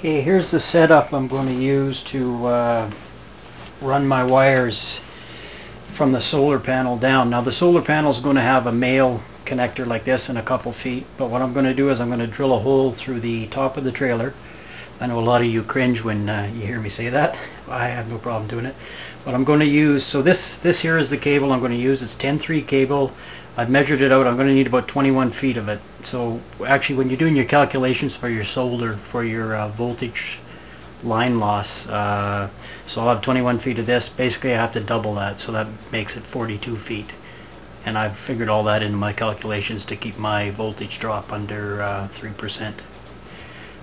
Okay, here's the setup I'm going to use to run my wires from the solar panel down. Now the solar panel is going to have a male connector like this in a couple feet, but what I'm going to do is I'm going to drill a hole through the top of the trailer. I know a lot of you cringe when you hear me say that. I have no problem doing it. But I'm going to use, so this here is the cable I'm going to use. It's 10-3 cable. I've measured it out. I'm going to need about 21 feet of it. So actually when you're doing your calculations for your solar, for your voltage line loss, so I'll have 21 feet of this. Basically I have to double that, so that makes it 42 feet. And I've figured all that into my calculations to keep my voltage drop under 3%.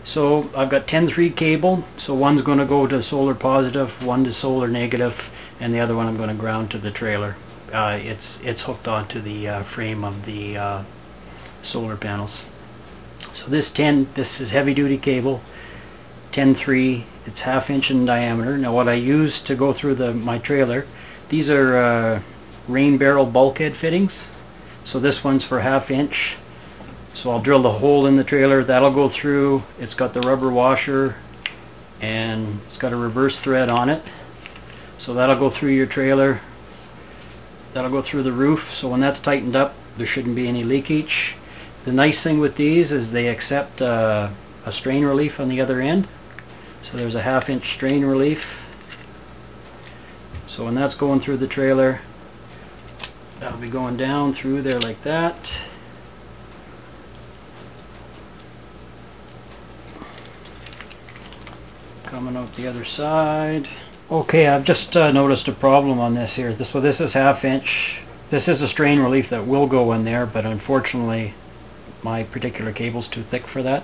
So I've got 10-3 cable, so one's going to go to solar positive, one to solar negative, and the other one I'm going to ground to the trailer. It's hooked onto the frame of the solar panels. So this is heavy duty cable, 10-3, it's 1/2 inch in diameter. Now what I use to go through my trailer, these are rain barrel bulkhead fittings. So this one's for 1/2 inch. So I'll drill the hole in the trailer, that'll go through. It's got the rubber washer and it's got a reverse thread on it. So that'll go through your trailer. That'll go through the roof, so when that's tightened up there shouldn't be any leakage. The nice thing with these is they accept a strain relief on the other end. So there's a 1/2 inch strain relief. So when that's going through the trailer, that'll be going down through there like that. Coming out the other side. Okay, I've just noticed a problem on this here. So this is 1/2 inch. This is a strain relief that will go in there, but unfortunately my particular cable's too thick for that.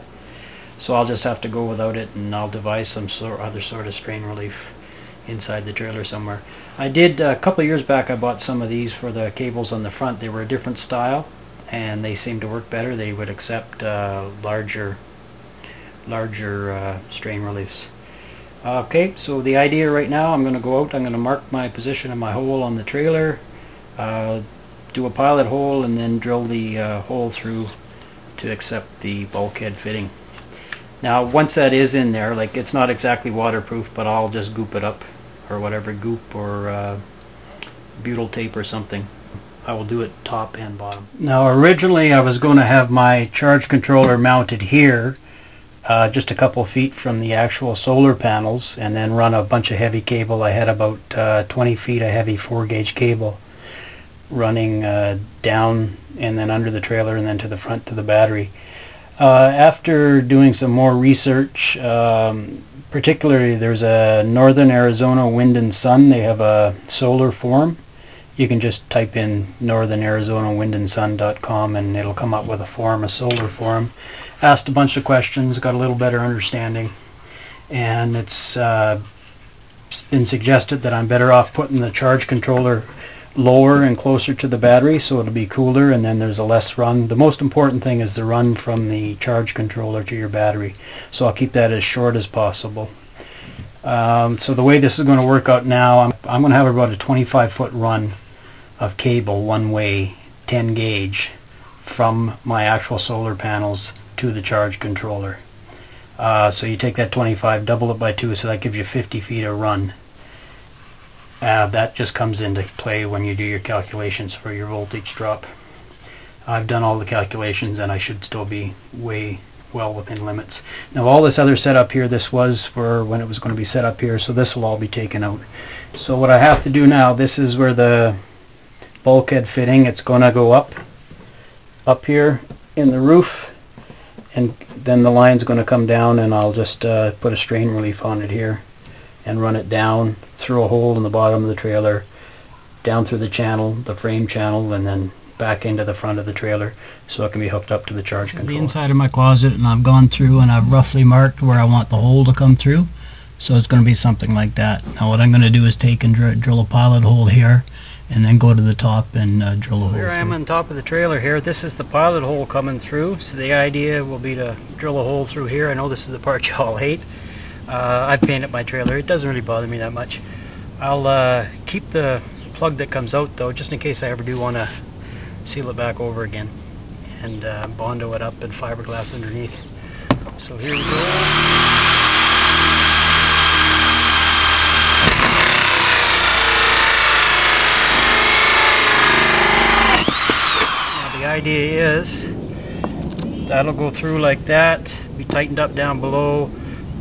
So I'll just have to go without it, and I'll devise some other sort of strain relief inside the trailer somewhere. I did, a couple of years back I bought some of these for the cables on the front. They were a different style and they seemed to work better. They would accept larger strain reliefs. Okay, so the idea right now, I'm going to go out, I'm going to mark my position of my hole on the trailer, do a pilot hole, and then drill the hole through to accept the bulkhead fitting. Now once that is in there, like, it's not exactly waterproof, but I'll just goop it up, or whatever, goop or butyl tape or something. I will do it top and bottom. Now originally I was going to have my charge controller mounted here, just a couple feet from the actual solar panels, and then run a bunch of heavy cable. I had about 20 feet of heavy 4-gauge cable running down and then under the trailer and then to the front to the battery. After doing some more research, particularly there's a Northern Arizona Wind and Sun. They have a solar forum. You can just type in northernarizonaWindandSun.com and it'll come up with a forum, a solar forum. Asked a bunch of questions, got a little better understanding, and it's been suggested that I'm better off putting the charge controller lower and closer to the battery so it'll be cooler, and then there's a less run. The most important thing is the run from the charge controller to your battery, so I'll keep that as short as possible. So the way this is going to work out now, I'm going to have about a 25-foot run of cable one way, 10 gauge, from my actual solar panels to the charge controller. So you take that 25, double it by 2, so that gives you 50 feet of run. That just comes into play when you do your calculations for your voltage drop. I've done all the calculations and I should still be well within limits. Now all this other setup here, this was for when it was going to be set up here, so this will all be taken out. So what I have to do now, this is where the bulkhead fitting, it's going to go up here in the roof, and then the line's going to come down, and I'll just put a strain relief on it here and run it down through a hole in the bottom of the trailer, down through the channel, the frame channel, and then back into the front of the trailer so it can be hooked up to the charge controller. The inside of my closet, and I've gone through and I've roughly marked where I want the hole to come through, so it's going to be something like that. Now what I'm going to do is take and drill a pilot hole here and then go to the top and drill a hole. Here I am on top of the trailer here. This is the pilot hole coming through, so the idea will be to drill a hole through here. I know this is the part y'all hate. I painted my trailer. It doesn't really bother me that much. I'll keep the plug that comes out though, just in case I ever do want to seal it back over again, and bondo it up in fiberglass underneath. So here we go. idea is that'll go through like that, be tightened up down below.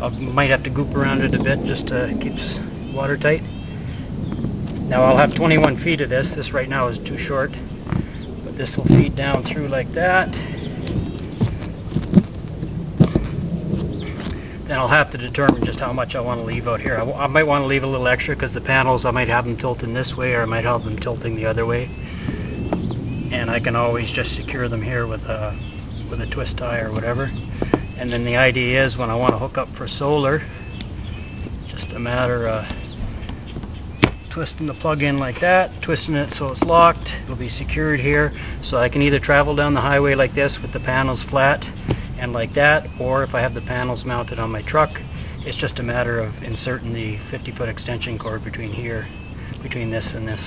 I might have to goop around it a bit just to keep it watertight. Now I'll have 21 feet of this. This right now is too short, but this will feed down through like that. Then I'll have to determine just how much I want to leave out here. I might want to leave a little extra because the panels, I might have them tilting this way, or I might have them tilting the other way. And I can always just secure them here with a twist tie or whatever. And then the idea is when I want to hook up for solar, just a matter of twisting the plug in like that, twisting it so it's locked. It'll be secured here, so I can either travel down the highway like this with the panels flat and like that, or if I have the panels mounted on my truck, it's just a matter of inserting the 50-foot extension cord between here, between this and this.